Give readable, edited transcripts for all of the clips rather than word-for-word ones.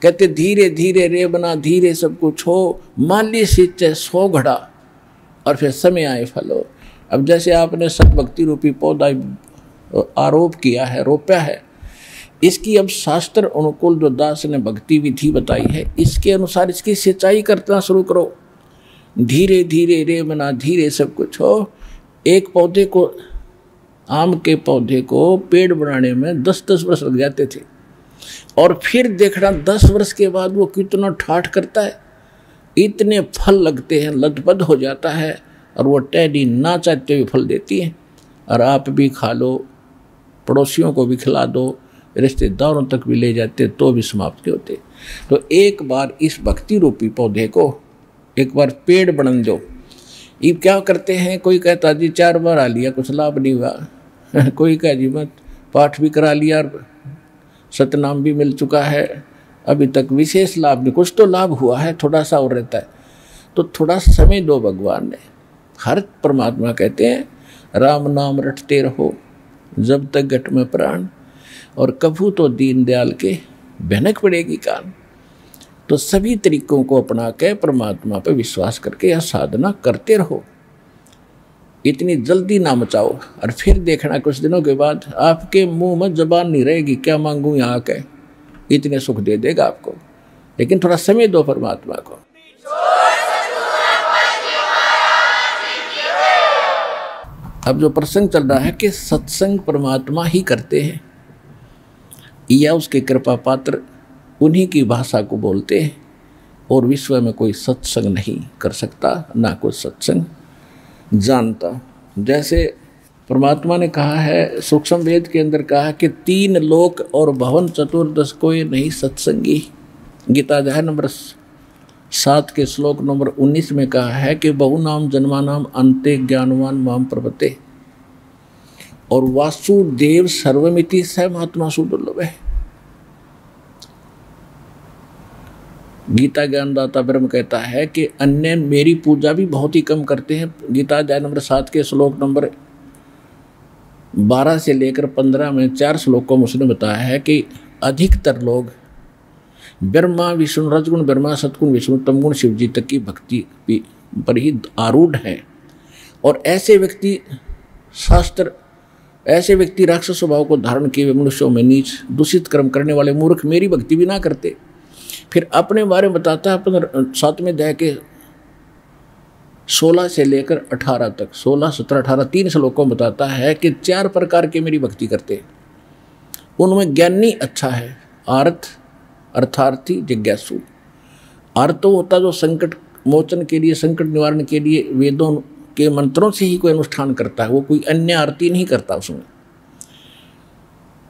कहते धीरे धीरे रे बना धीरे सब कुछ हो, माली सींचे 100 घड़ा और फिर समय आए फल हो। अब जैसे आपने सतभक्ति रूपी पौधा आरोप किया है, रोपा है, इसकी अब शास्त्र अनुकूल जो दास ने भक्ति विधि बताई है, इसके अनुसार इसकी सिंचाई करना शुरू करो। धीरे धीरे रे बना धीरे सब कुछ हो। एक पौधे को, आम के पौधे को पेड़ बनाने में 10-10 वर्ष लग जाते थे, और फिर देखना 10 वर्ष के बाद वो कितना ठाठ करता है, इतने फल लगते हैं, लदबद हो जाता है, और वो टहनी ना चाहते हुए फल देती है। और आप भी खा लो, पड़ोसियों को भी खिला दो, रिश्तेदारों तक भी ले जाते तो भी समाप्त होते। तो एक बार इस भक्ति रूपी पौधे को एक बार पेड़ बन दो। ये क्या करते हैं, कोई कहता जी 4 बार आ लिया कुछ लाभ नहीं हुआ कोई कह जी मैं पाठ भी करा लिया, सतनाम भी मिल चुका है, अभी तक विशेष लाभ नहीं, कुछ तो लाभ हुआ है, थोड़ा सा और रहता है। तो थोड़ा समय दो भगवान ने। हर परमात्मा कहते हैं राम नाम रटते रहो जब तक घट में प्राण, और कभू तो दीन दयाल के भनक पड़ेगी कान। तो सभी तरीकों को अपना के परमात्मा पर विश्वास करके यह साधना करते रहो, इतनी जल्दी ना मचाओ। और फिर देखना कुछ दिनों के बाद आपके मुंह में जबान नहीं रहेगी, क्या मांगूं यहाँ के, इतने सुख दे देगा आपको। लेकिन थोड़ा समय दो परमात्मा को। अब जो प्रसंग चल रहा है कि सत्संग परमात्मा ही करते हैं, या उसके कृपा पात्र उन्हीं की भाषा को बोलते हैं, और विश्व में कोई सत्संग नहीं कर सकता, ना कोई सत्संग जानता। जैसे परमात्मा ने कहा है, सूक्ष्म वेद के अंदर कहा कि 3 लोक और भवन चतुर्दश को ये नहीं सत्संगी। गीता अध्याय नंबर 7 के श्लोक नंबर 19 में कहा है कि बहुनाम जन्मानाम अन्ते ज्ञानवान माम प्रपते, और वासुदेव सर्वमिति स महात्मा सुदुर्लभ है। गीता ज्ञानदाता ब्रह्म कहता है कि अन्य मेरी पूजा भी बहुत ही कम करते हैं। गीता अध्याय नंबर 7 के श्लोक नंबर 12 से लेकर 15 में 4 श्लोकों में उसने बताया है कि अधिकतर लोग ब्रह्मा विष्णु, रजगुण ब्रह्मा, सतगुण विष्णु, तमगुण शिव जी तक की भक्ति पर ही आरूढ़ हैं। और ऐसे व्यक्ति राक्षस स्वभाव को धारण किए हुए मनुष्यों में नीच दूषित कर्म करने वाले मूर्ख मेरी भक्ति भी ना करते। फिर अपने बारे में बताता है 7वें अध्याय के 16 से लेकर 18 तक, 16, 17, 18 3 श्लोकों में बताता है कि 4 प्रकार के मेरी भक्ति करते। उनमें ज्ञानी अच्छा है, आर्थ, अर्थार्थी, जिज्ञासु। अर्थ तो होता जो संकट मोचन के लिए, संकट निवारण के लिए वेदों के मंत्रों से ही कोई अनुष्ठान करता है, वो कोई अन्य आरती नहीं करता उसमें,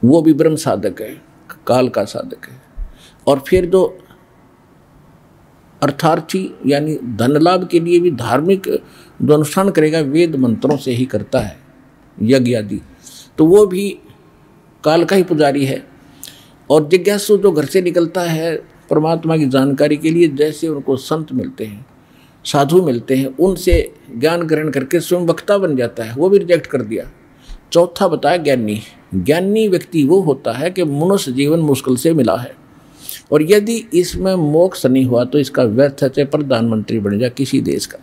वो भी ब्रह्म साधक है, काल का साधक है। और फिर जो अर्थार्थी यानी धन लाभ के लिए भी धार्मिक जो अनुष्ठान करेगा वेद मंत्रों से ही करता है, यज्ञ आदि, तो वो भी काल का ही पुजारी है। और जिज्ञासु जो घर से निकलता है परमात्मा की जानकारी के लिए, जैसे उनको संत मिलते हैं, साधु मिलते हैं, उनसे ज्ञान ग्रहण करके स्वयं वक्ता बन जाता है, वो भी रिजेक्ट कर दिया। चौथा बताया ज्ञानी। ज्ञानी व्यक्ति वो होता है कि मनुष्य जीवन मुश्किल से मिला है, और यदि इसमें मोक्ष नहीं हुआ तो इसका व्यर्थ है, चाहे प्रधानमंत्री बन जाए किसी देश का।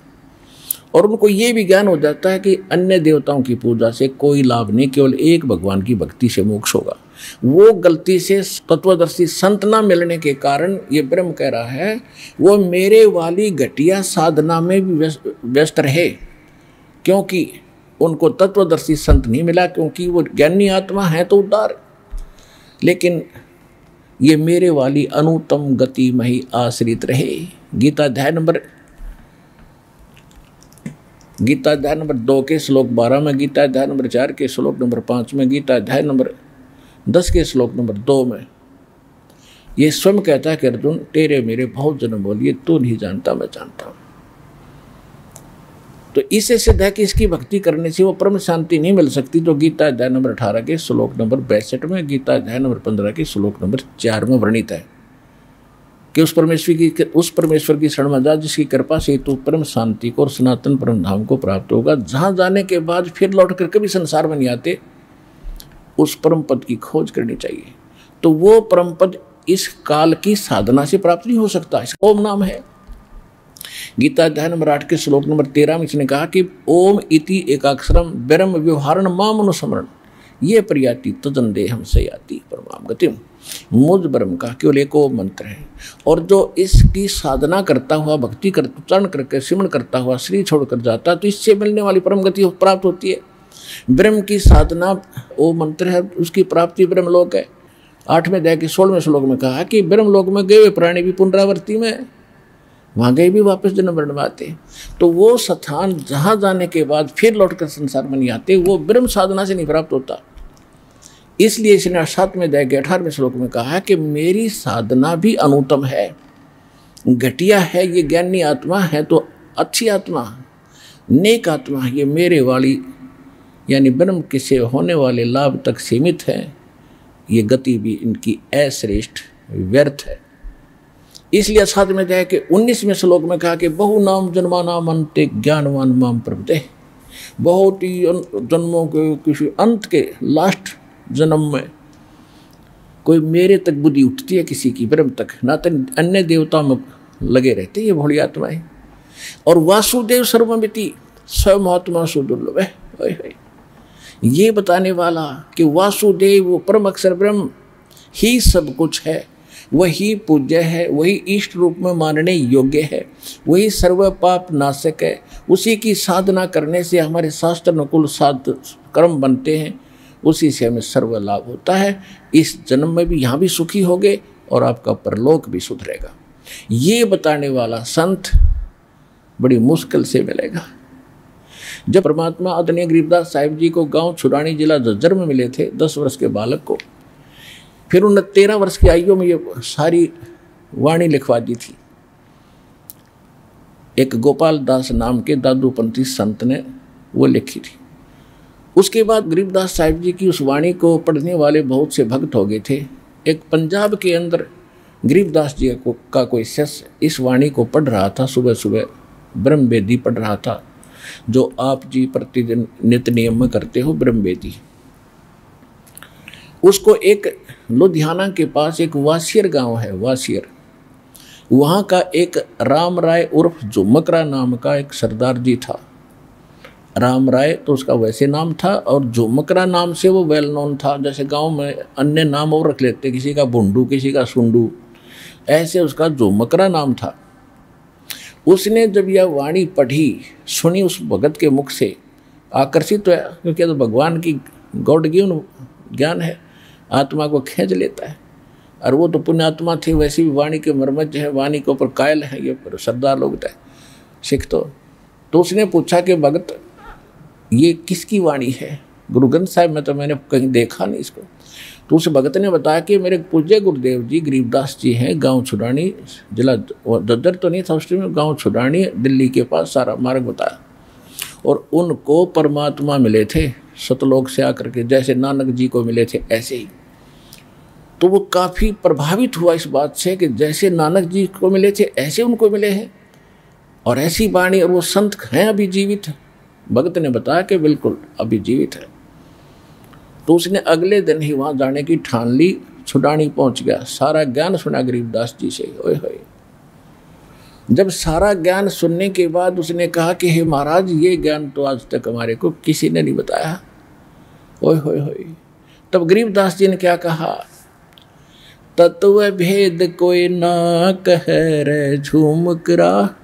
और उनको ये भी ज्ञान हो जाता है कि अन्य देवताओं की पूजा से कोई लाभ नहीं, केवल एक भगवान की भक्ति से मोक्ष होगा। वो गलती से तत्वदर्शी संत ना मिलने के कारण ये ब्रह्म कह रहा है वो मेरे वाली घटिया साधना में भी व्यस्त रहे, क्योंकि उनको तत्वदर्शी संत नहीं मिला, क्योंकि वो ज्ञानी आत्मा है तो उदार, लेकिन ये मेरे वाली अनुत्तम गति में ही आश्रित रहे। गीता अध्याय नंबर 2 के श्लोक 12 में, गीता अध्याय नंबर 4 के श्लोक नंबर 5 में, गीता अध्याय नंबर 10 के श्लोक नंबर 2 में ये स्वयं कहता है कि अर्जुन तेरे मेरे बहुत जन्म बोलिए, तू नहीं जानता मैं जानता हूँ। तो इससे सिद्ध है कि इसकी भक्ति करने से वो परम शांति नहीं मिल सकती, जो गीता अध्याय नंबर 18 के श्लोक नंबर 62 में, गीता अध्याय नंबर 15 के श्लोक नंबर 4 में वर्णित है कि उस परमेश्वर की शरण में जा जिसकी कृपा से तू परम शांति को और सनातन परम धाम को प्राप्त होगा, जहाँ जाने के बाद फिर लौट कर कभी संसार में नहीं आते। उस परम पद की खोज करनी चाहिए। तो वो परम पद इस काल की साधना से प्राप्त नहीं हो सकता। ओम नाम है। गीता अध्याय नंबर 8 के श्लोक नंबर 13 में इसने कहा कि ओम इति एकाक्षरम ब्रह्म व्यवहारण माम अनुस्मरण ये प्रयाति तदन देहम से याति परमाम गतिम। मुझ ब्रह्म का केवल एक ओम मंत्र है, और जो इसकी साधना करता हुआ भक्ति कर उच्चारण करके सिमरण करता हुआ शरीर छोड़कर जाता है तो इससे मिलने वाली परम गति प्राप्त होती है। ब्रह्म की साधना ओम मंत्र है, उसकी प्राप्ति ब्रह्मलोक है। 8वें अध्याय के 16वें श्लोक में कहा कि ब्रह्मलोक में गए हुए प्राणी भी पुनरावृत्ति में वहाँ गए भी वापस जन्म मरण में आते। तो वो स्थान जहाँ जाने के बाद फिर लौटकर संसार में नहीं आते, वो ब्रह्म साधना से नहीं प्राप्त होता। इसलिए इसने 7वें अध्याय के 18वें श्लोक में कहा कि मेरी साधना भी अनुत्तम है, घटिया है। ये ज्ञानी आत्मा है तो अच्छी आत्मा, नेक आत्मा, ये मेरे वाली यानी ब्रह्म के से होने वाले लाभ तक सीमित है। ये गति भी इनकी अश्रेष्ठ व्यर्थ है। इसलिए 7वें अध्याय के 19वें श्लोक में कहा कि बहु नाम जन्मा नाम अंते ज्ञानवान माम प्रपदे। बहुत ही जन्मों के किसी अंत के लास्ट जन्म में कोई मेरे तक बुद्धि उठती है किसी की, ब्रह्म तक, ना तो अन्य देवता में लगे रहते ये भोली आत्माएं। और वासुदेव सर्वमिति स्वमहात्मा सुदुर्लभ है। ये बताने वाला कि वासुदेव परम अक्षर ब्रह्म ही सब कुछ है, वही पूज्य है, वही इष्ट रूप में मानने योग्य है, वही सर्व पाप नाशक है। उसी की साधना करने से हमारे शास्त्र अनुकूल साध कर्म बनते हैं, उसी से हमें सर्व लाभ होता है। इस जन्म में भी यहाँ भी सुखी होगे और आपका परलोक भी सुधरेगा। ये बताने वाला संत बड़ी मुश्किल से मिलेगा। जब परमात्मा आदरणीय गरीबदास साहिब जी को गांव छुड़ानी जिला झज्जर में मिले थे 10 वर्ष के बालक को, फिर उन्हें 13 वर्ष की आयु में ये सारी वाणी लिखवा दी थी। एक गोपाल दास नाम के दादूपंथी संत ने वो लिखी थी। उसके बाद गरीबदास साहिब जी की उस वाणी को पढ़ने वाले बहुत से भक्त हो गए थे। एक पंजाब के अंदर गरीबदास जी का कोई शिष्य इस वाणी को पढ़ रहा था, सुबह सुबह ब्रह्म वेदी पढ़ रहा था, जो आप जी प्रतिदिन नित्य नियम में करते हो ब्रह्म वेदी। उसको एक लुधियाना के पास एक वासियर गांव है, वासियर, वहाँ का एक राम राय उर्फ झुमकरा नाम का एक सरदार जी था। राम राय तो उसका वैसे नाम था, और झुमकरा नाम से वो वेल नोन था। जैसे गांव में अन्य नाम और रख लेते, किसी का बुंडू, किसी का सुंडू, ऐसे उसका झुमकरा नाम था। उसने जब यह वाणी पढ़ी, सुनी उस भगत के मुख से, आकर्षित तो है, क्योंकि तो भगवान की गॉड गिवन ज्ञान है, आत्मा को खींच लेता है। और वो तो पुण्यात्मा थे, वैसी भी वाणी के मर्मज है, वाणी के ऊपर कायल है ये सरदार लोग थे, सिख। तो उसने पूछा कि भगत ये किसकी वाणी है? गुरु ग्रंथ साहिब में तो मैंने कहीं देखा नहीं इसको। तो उस भगत ने बताया कि मेरे पूज्य गुरुदेव जी गरीबदास जी हैं, गांव छुड़ानी, जिला झज्जर तो नहीं था उस टाइम में, गांव छुड़ानी दिल्ली के पास, सारा मार्ग बताया। और उनको परमात्मा मिले थे सतलोक से आकर के, जैसे नानक जी को मिले थे ऐसे ही। तो वो काफ़ी प्रभावित हुआ इस बात से कि जैसे नानक जी को मिले थे ऐसे उनको मिले हैं, और ऐसी वाणी, और वो संत हैं अभी जीवित। भगत ने बताया कि बिल्कुल अभी जीवित है। तो उसने अगले दिन ही वहाँ जाने की ठान ली, छुड़ानी पहुँच गया, सारा ज्ञान सुना गरीबदास जी से। ओए होए, जब सारा ज्ञान सुनने के बाद उसने कहा कि हे महाराज, ये ज्ञान तो आज तक हमारे को किसी ने नहीं बताया। ओए होए होए, तब गरीबदास जी ने क्या कहा? तत्व भेद कोई ना कह रे झूमकरा,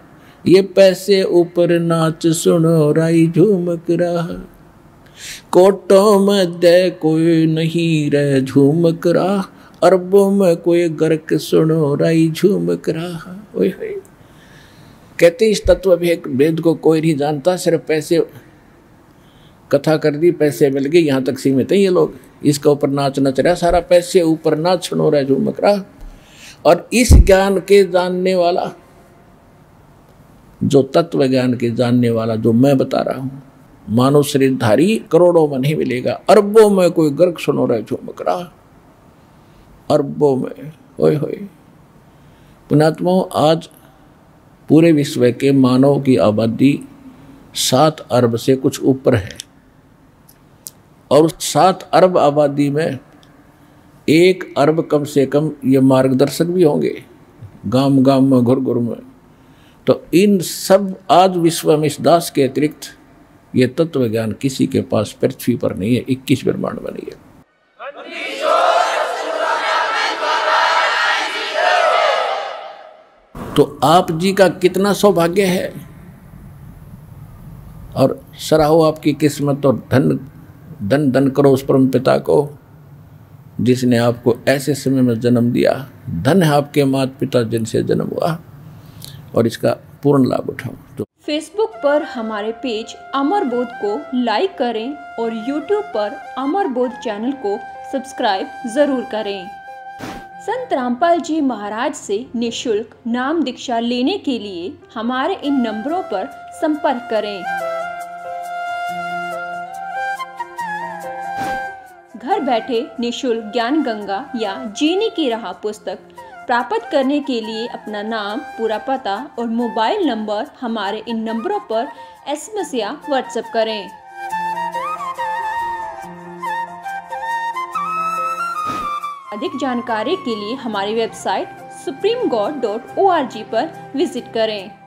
ये पैसे ऊपर नाच सुनो राई झूमकरा। कोटों में दे कोई नहीं रे झूमकरा, अरबों में कोई गर्क सुनो राई झूमकरा। ओए होए, कहते इस तत्व भेद को कोई नहीं जानता, सिर्फ पैसे, कथा कर दी, पैसे मिल गए, यहाँ तक सीमित है ये लोग। इसका ऊपर नाच नच रहा, सारा पैसे ऊपर नाच सुनो रहा झूमकरा। और इस ज्ञान के जानने वाला, जो तत्व ज्ञान के जानने वाला जो मैं बता रहा हूँ, मानव शरीरधारी करोड़ों में नहीं मिलेगा, अरबों में कोई गर्क सुनो रहा झूमकरा, अरबों में। ओए होए, पुण्यात्माओं, आज पूरे विश्व के मानव की आबादी 7 अरब से कुछ ऊपर है, और 7 अरब आबादी में 1 अरब कम से कम ये मार्गदर्शक भी होंगे गांव गांव में, घुर घुर में। तो इन सब आज विश्व में इस दास के अतिरिक्त ये तत्व ज्ञान किसी के पास पृथ्वी पर नहीं है, 21 ब्रह्मांड में नहीं है। तो आप जी का कितना सौभाग्य है और सराहो आपकी किस्मत, और धन धन धन करो उस परम पिता को जिसने आपको ऐसे समय में जन्म दिया। धन है आपके माता पिता जिनसे जन्म हुआ, और इसका पूर्ण लाभ उठाओ। तो फेसबुक पर हमारे पेज अमर बोध को लाइक करें और यूट्यूब पर अमर बोध चैनल को सब्सक्राइब जरूर करें। संत रामपाल जी महाराज से निःशुल्क नाम दीक्षा लेने के लिए हमारे इन नंबरों पर संपर्क करें। घर बैठे निःशुल्क ज्ञान गंगा या जीने की राह पुस्तक प्राप्त करने के लिए अपना नाम, पूरा पता और मोबाइल नंबर हमारे इन नंबरों पर SMS या WhatsApp करें। अधिक जानकारी के लिए हमारी वेबसाइट supremegod.org पर विजिट करें।